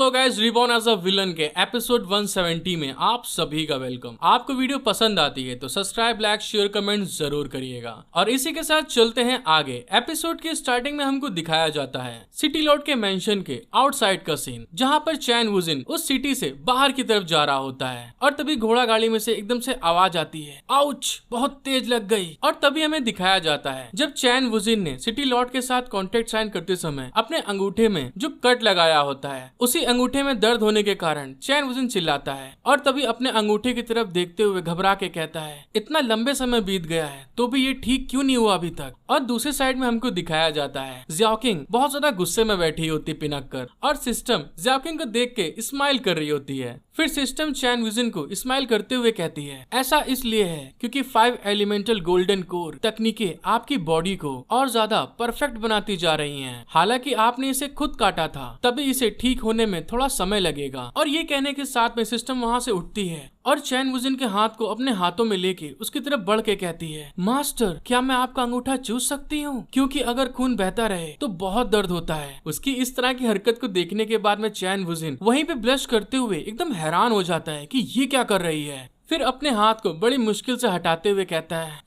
Hello guys, reborn as a villain के episode 170 में आप सभी का वेलकम। आपको वीडियो पसंद आती है तो सब्सक्राइब, लाइक, शेयर, कमेंट जरूर करिएगा। और इसी के साथ चलते हैं आगे। एपिसोड के स्टार्टिंग में हमको दिखाया जाता है सिटी लॉर्ड के मेंशन के आउटसाइड का सीन, जहाँ पर चैन वुजिन उस सिटी से बाहर की तरफ जा रहा होता है और तभी घोड़ा गाड़ी में से एकदम से आवाज आती है, आउच, बहुत तेज लग गई। और तभी हमें दिखाया जाता है जब चैन वुजिन ने सिटी लॉर्ड के साथ कॉन्ट्रैक्ट साइन करते समय अपने अंगूठे में जो कट लगाया होता है, उसी अंगूठे में दर्द होने के कारण चैन वुजिन चिल्लाता है और तभी अपने अंगूठे की तरफ देखते हुए घबरा के कहता है, इतना लंबे समय बीत गया है तो भी ये ठीक क्यों नहीं हुआ अभी तक। और दूसरी साइड में हमको दिखाया जाता है ज़ियाओकिंग बहुत ज्यादा गुस्से में बैठी होती पिनक कर, और सिस्टम ज़ियाओकिंग को देख के स्माइल कर रही होती है। फिर सिस्टम चैन वुजिन को स्माइल करते हुए कहती है, ऐसा इसलिए है क्योंकि 5 एलिमेंटल गोल्डन कोर तकनीकें आपकी बॉडी को और ज्यादा परफेक्ट बनाती जा रही हैं। हालांकि आपने इसे खुद काटा था, तभी इसे ठीक होने में थोड़ा समय लगेगा। और ये कहने के साथ में सिस्टम वहाँ से उठती है और चैन वुजिन के हाथ को अपने हाथों में लेके उसकी तरफ बढ़ के कहती है, मास्टर, क्या मैं आपका अंगूठा चूस सकती हूँ? क्योंकि अगर खून बहता रहे तो बहुत दर्द होता है। उसकी इस तरह की हरकत को देखने के बाद में चैन वुजिन वहीं पे ब्लश करते हुए एकदम हैरान हो जाता है कि ये क्या कर रही है। फिर अपने हाथ को बड़ी मुश्किल से हटाते हुए कहता है,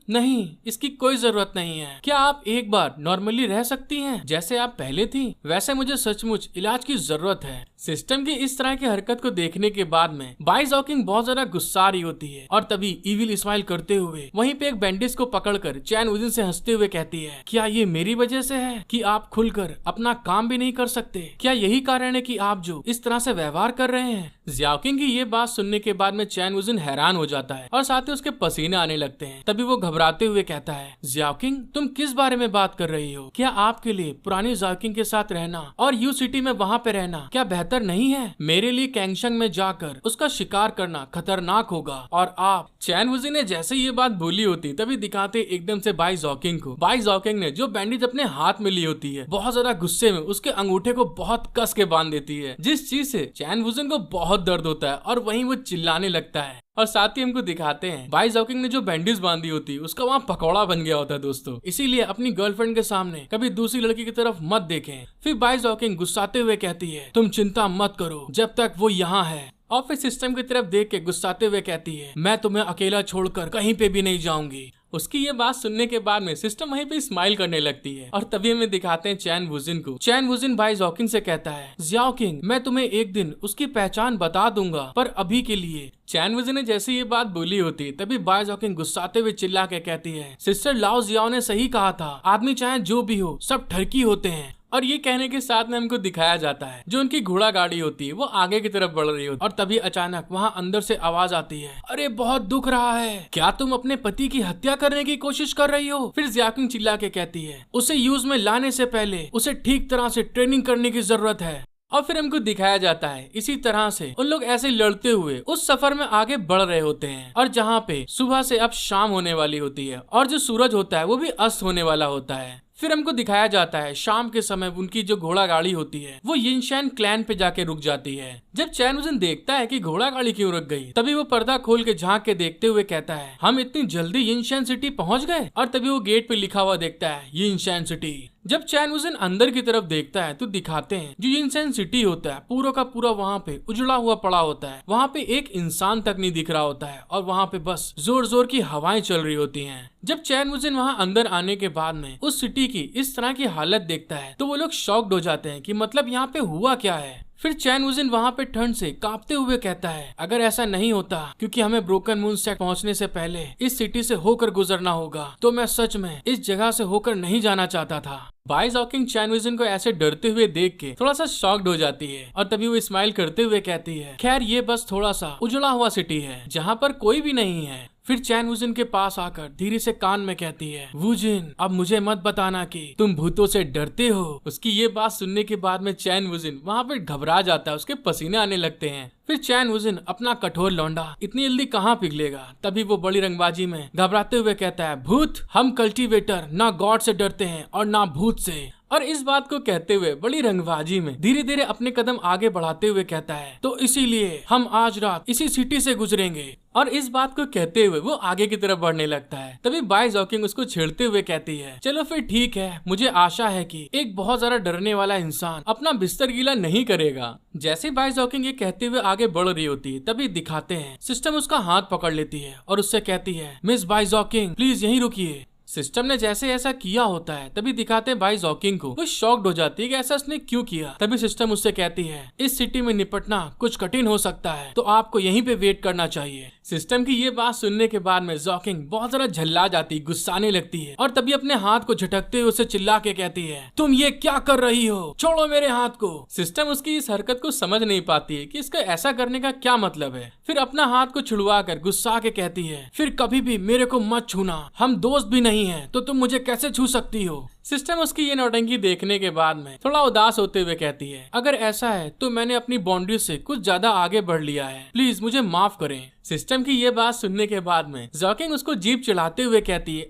नहीं, इसकी कोई जरूरत नहीं है। क्या आप एक बार नॉर्मली रह सकती हैं जैसे आप पहले थी? वैसे मुझे सचमुच इलाज की जरूरत है। सिस्टम की इस तरह की हरकत को देखने के बाद में बाई ज़ियाओकिंग बहुत ज्यादा गुस्सा रही होती है और तभी इविल स्माइल करते हुए वहीं पे एक बैंडेज को पकड़कर चैन वुजिन से हंसते हुए कहती है, क्या ये मेरी वजह से है कि आप खुलकर अपना काम भी नहीं कर सकते? क्या यही कारण है कि आप जो इस तरह से व्यवहार कर रहे हैं? ज़ियाओकिंग की ये बात सुनने के बाद में चैन वुजिन हैरान हो जाता है और साथ ही उसके पसीने आने लगते हैं। तभी वो घबराते हुए कहता है, ज़ियाओकिंग, तुम किस बारे में बात कर रही हो? क्या आपके लिए पुरानी ज़ियाओकिंग के साथ रहना और यू सिटी में वहाँ पे रहना क्या बेहतर नहीं है? मेरे लिए कैंगशंग में जाकर उसका शिकार करना खतरनाक होगा। और आप चैन वुजिन ने जैसे ये बात बोली होती तभी दिखाते एकदम से बाई ज़ियाओकिंग को। बाई ज़ियाओकिंग ने जो बैंडेज अपने हाथ में ली होती है बहुत ज्यादा गुस्से में उसके अंगूठे को बहुत कस के बांध देती है, जिस चीज से चैन वुजिन को बहुत दर्द होता है और वहीं वो चिल्लाने लगता है। और साथ ही हमको दिखाते हैं बाई ज़ियाओकिंग ने जो बैंडेज बांधी होती है उसका वहाँ पकौड़ा बन गया होता है दोस्तों। इसीलिए अपनी गर्लफ्रेंड के सामने कभी दूसरी लड़की की तरफ मत देखें। फिर बाई ज़ियाओकिंग गुस्साते हुए कहती है, तुम चिंता मत करो जब तक वो यहाँ है। और फिर सिस्टम की तरफ देख के गुस्साते हुए कहती है, मैं तुम्हें अकेला छोड़कर कहीं पे भी नहीं जाऊंगी। उसकी ये बात सुनने के बाद में सिस्टम वहीं पे स्माइल करने लगती है और तभी हमें दिखाते हैं चैन वुजिन को। चैन वुजिन बाई ज़ियाओकिंग से कहता है, ज़ियाओकिंग, मैं तुम्हें एक दिन उसकी पहचान बता दूंगा, पर अभी के लिए। चैन वुजिन ने जैसे ये बात बोली होती तभी बाई ज़ियाओकिंग गुस्साते हुए चिल्ला के कहती है, सिस्टर लाओ जियाओ ने सही कहा था, आदमी चाहे जो भी हो सब ठरकी होते हैं। और ये कहने के साथ में हमको दिखाया जाता है जो उनकी घोड़ा गाड़ी होती है वो आगे की तरफ बढ़ रही होती है और तभी अचानक वहाँ अंदर से आवाज आती है, अरे बहुत दुख रहा है, क्या तुम अपने पति की हत्या करने की कोशिश कर रही हो? फिर ज़ियाओकिंग चिल्ला के कहती है, उसे यूज में लाने से पहले उसे ठीक तरह से ट्रेनिंग करने की जरूरत है। और फिर हमको दिखाया जाता है इसी तरह से उन लोग ऐसे लड़ते हुए उस सफर में आगे बढ़ रहे होते हैं और जहाँ पे सुबह से अब शाम होने वाली होती है और जो सूरज होता है वो भी अस्त होने वाला होता है। फिर हमको दिखाया जाता है शाम के समय उनकी जो घोड़ा गाड़ी होती है वो यिनशैन क्लैन पे जाके रुक जाती है। जब चैन वुजिन देखता है कि घोड़ा गाड़ी क्यों रुक गई, तभी वो पर्दा खोल के झांक के देखते हुए कहता है, हम इतनी जल्दी यिनशैन सिटी पहुंच गए? और तभी वो गेट पे लिखा हुआ देखता है, यिनशैन सिटी। जब चैन वुजिन अंदर की तरफ देखता है तो दिखाते हैं जो यिनशैन सिटी होता है पूरा का पूरा वहाँ पे उजड़ा हुआ पड़ा होता है। वहाँ पे एक इंसान तक नहीं दिख रहा होता है और वहाँ पे बस जोर जोर की हवाएं चल रही होती हैं। जब चैन वुजिन वहाँ अंदर आने के बाद में उस सिटी की इस तरह की हालत देखता है तो वो लोग शॉक्ड हो जाते हैं कि मतलब यहाँ पे हुआ क्या है। फिर चैन वुजिन वहाँ पे ठंड से कांपते हुए कहता है, अगर ऐसा नहीं होता क्योंकि हमें ब्रोकन मून सेक्ट पहुँचने से पहले इस सिटी से होकर गुजरना होगा तो मैं सच में इस जगह से होकर नहीं जाना चाहता था। बाई ज़ियाओकिंग चैन वुजिन को ऐसे डरते हुए देख के थोड़ा सा शॉक्ड हो जाती है और तभी वो स्माइल करते हुए कहती है, खैर ये बस थोड़ा सा उजड़ा हुआ सिटी है जहाँ पर कोई भी नहीं है। फिर चैन वुजिन के पास आकर धीरे से कान में कहती है, वुजिन, अब मुझे मत बताना कि तुम भूतों से डरते हो। उसकी ये बात सुनने के बाद में चैन वुजिन वहाँ पे घबरा जाता है, उसके पसीने आने लगते हैं। फिर चैन वुजिन अपना कठोर लौंडा इतनी जल्दी कहाँ पिघलेगा, तभी वो बड़ी रंगबाजी में घबराते हुए कहता है, भूत, हम कल्टीवेटर ना गॉड से डरते हैं और ना भूत से। और इस बात को कहते हुए बड़ी रंगबाजी में धीरे धीरे अपने कदम आगे बढ़ाते हुए कहता है, तो इसीलिए हम आज रात इसी सिटी से गुजरेंगे। और इस बात को कहते हुए वो आगे की तरफ बढ़ने लगता है। तभी बाई जॉकिंग उसको छेड़ते हुए कहती है, चलो फिर ठीक है, मुझे आशा है कि एक बहुत ज्यादा डरने वाला इंसान अपना बिस्तर गीला नहीं करेगा। जैसे बाई जॉकिंग ये कहते हुए आगे बढ़ रही होती है, तभी दिखाते हैं सिस्टम उसका हाथ पकड़ लेती है और उससे कहती है, मिस बाई जॉकिंग प्लीज यहीं रुकिए। सिस्टम ने जैसे ऐसा किया होता है तभी दिखाते हैं बाई जॉकिंग को। वो शॉक्ड हो जाती है कि ऐसा उसने क्यों किया। तभी सिस्टम उससे कहती है, इस सिटी में निपटना कुछ कठिन हो सकता है, तो आपको यहीं पे वेट करना चाहिए। सिस्टम की ये बात सुनने के बाद में जॉकिंग बहुत ज्यादा झल्ला जाती, गुस्साने लगती है और तभी अपने हाथ को झटकते हुए उसे चिल्ला के कहती है, तुम ये क्या कर रही हो, छोड़ो मेरे हाथ को। सिस्टम उसकी इस हरकत को समझ नहीं पाती है कि इसका ऐसा करने का क्या मतलब है। फिर अपना हाथ को छुड़वा कर गुस्सा के कहती है, फिर कभी भी मेरे को मत छूना, हम दोस्त भी नहीं है तो तुम मुझे कैसे छू सकती हो। सिस्टम उसकी ये नौटंकी देखने के बाद में थोड़ा उदास होते हुए कहती है, अगर ऐसा है तो मैंने अपनी बाउंड्री से कुछ ज्यादा आगे बढ़ लिया है, प्लीज मुझे माफ करें। सिस्टम की ये बात सुनने के बाद में जॉकिंग उसको जीभ चढ़ाते हुए कहती है,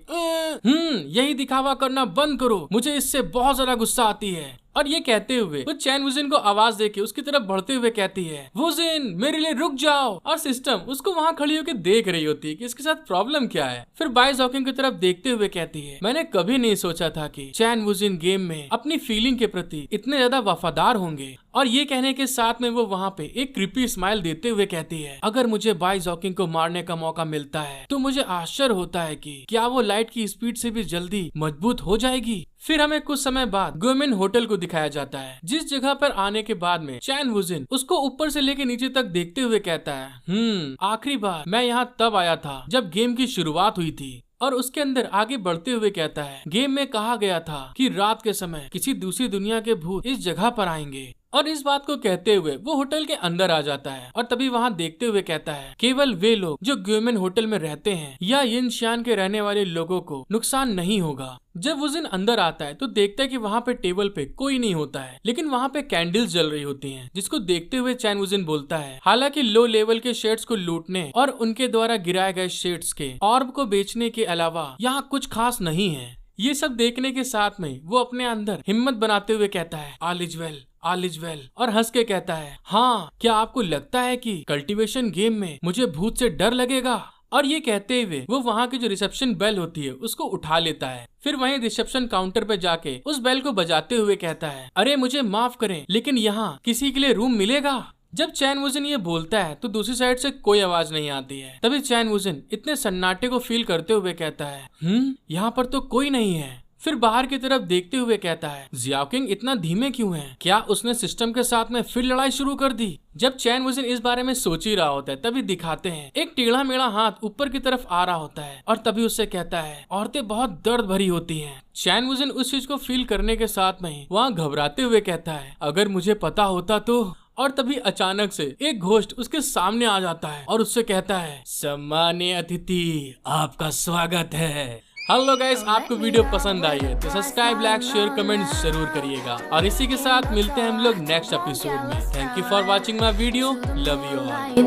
यही दिखावा करना बंद करो, मुझे इससे बहुत ज्यादा गुस्सा आती है। और ये कहते हुए वो चैन वुजिन को आवाज देके उसकी तरफ बढ़ते हुए कहती है, वुजिन मेरे लिए रुक जाओ। और सिस्टम उसको वहाँ खड़ी होकर देख रही होती है कि इसके साथ प्रॉब्लम क्या है। फिर बाई जॉकिंग की तरफ देखते हुए कहती है, मैंने कभी नहीं सोचा था कि चैन वुजिन गेम में अपनी फीलिंग के प्रति इतने ज्यादा वफादार होंगे। और ये कहने के साथ में वो वहाँ पे एक क्रीपी स्माइल देते हुए कहती है, अगर मुझे बाई जॉकिंग को मारने का मौका मिलता है तो मुझे आश्चर्य होता है कि क्या वो लाइट की स्पीड से भी जल्दी मजबूत हो जाएगी। फिर हमें कुछ समय बाद गुमिन होटल को दिखाया जाता है, जिस जगह पर आने के बाद में चैन वुजिन उसको ऊपर से लेके नीचे तक देखते हुए कहता है, आखिरी बार मैं यहाँ तब आया था जब गेम की शुरुआत हुई थी। और उसके अंदर आगे बढ़ते हुए कहता है, गेम में कहा गया था कि रात के समय किसी दूसरी दुनिया के भूत इस जगह पर आएंगे। और इस बात को कहते हुए वो होटल के अंदर आ जाता है और तभी वहाँ देखते हुए कहता है, केवल वे लोग जो ग्यूमेन होटल में रहते हैं या यिनशियान के रहने वाले लोगों को नुकसान नहीं होगा। जब वुजिन अंदर आता है तो देखता है कि वहाँ पे टेबल पे कोई नहीं होता है, लेकिन वहाँ पे कैंडल्स जल रही होती हैं, जिसको देखते हुए चैन वुजिन बोलता है, हालांकि लो लेवल के शेड्स को लूटने और उनके द्वारा गिराए गए शेड्स के ऑर्ब को बेचने के अलावा यहाँ कुछ खास नहीं है। ये सब देखने के साथ में वो अपने अंदर हिम्मत बनाते हुए कहता है, all is well, all is well, और हंस के कहता है, हाँ क्या आपको लगता है कि कल्टीवेशन गेम में मुझे भूत से डर लगेगा। और ये कहते हुए वो वहाँ की जो रिसेप्शन बेल होती है उसको उठा लेता है। फिर वहीं रिसेप्शन काउंटर पे जाके उस बेल को बजाते हुए कहता है, अरे मुझे माफ करें लेकिन यहाँ किसी के लिए रूम मिलेगा। जब चैन वुजिन ये बोलता है तो दूसरी साइड से कोई आवाज नहीं आती है। तभी चैन वुजिन इतने सन्नाटे को फील करते हुए कहता है, यहाँ पर तो कोई नहीं है। फिर बाहर की तरफ देखते हुए कहता है, जियाओकिंग इतना धीमे क्यों है, क्या उसने सिस्टम के साथ में फिर लड़ाई शुरू कर दी। जब चैन वुजिन इस बारे में सोच ही रहा होता है तभी दिखाते हैं एक टेढ़ा मेढ़ा हाथ ऊपर की तरफ आ रहा होता है और तभी उससे कहता है, औरतें बहुत दर्द भरी होती हैं। चैन वुजिन उस चीज को फील करने के साथ में वहाँ घबराते हुए कहता है, अगर मुझे पता होता तो। और तभी अचानक से एक घोस्ट उसके सामने आ जाता है और उससे कहता है, सम्मानीय अतिथि आपका स्वागत है। हेलो गाइस, आपको वीडियो पसंद आई है तो सब्सक्राइब, लाइक, शेयर, कमेंट जरूर करिएगा। और इसी के साथ मिलते हैं हम लोग नेक्स्ट एपिसोड में। Thank you for watching my video, love you all.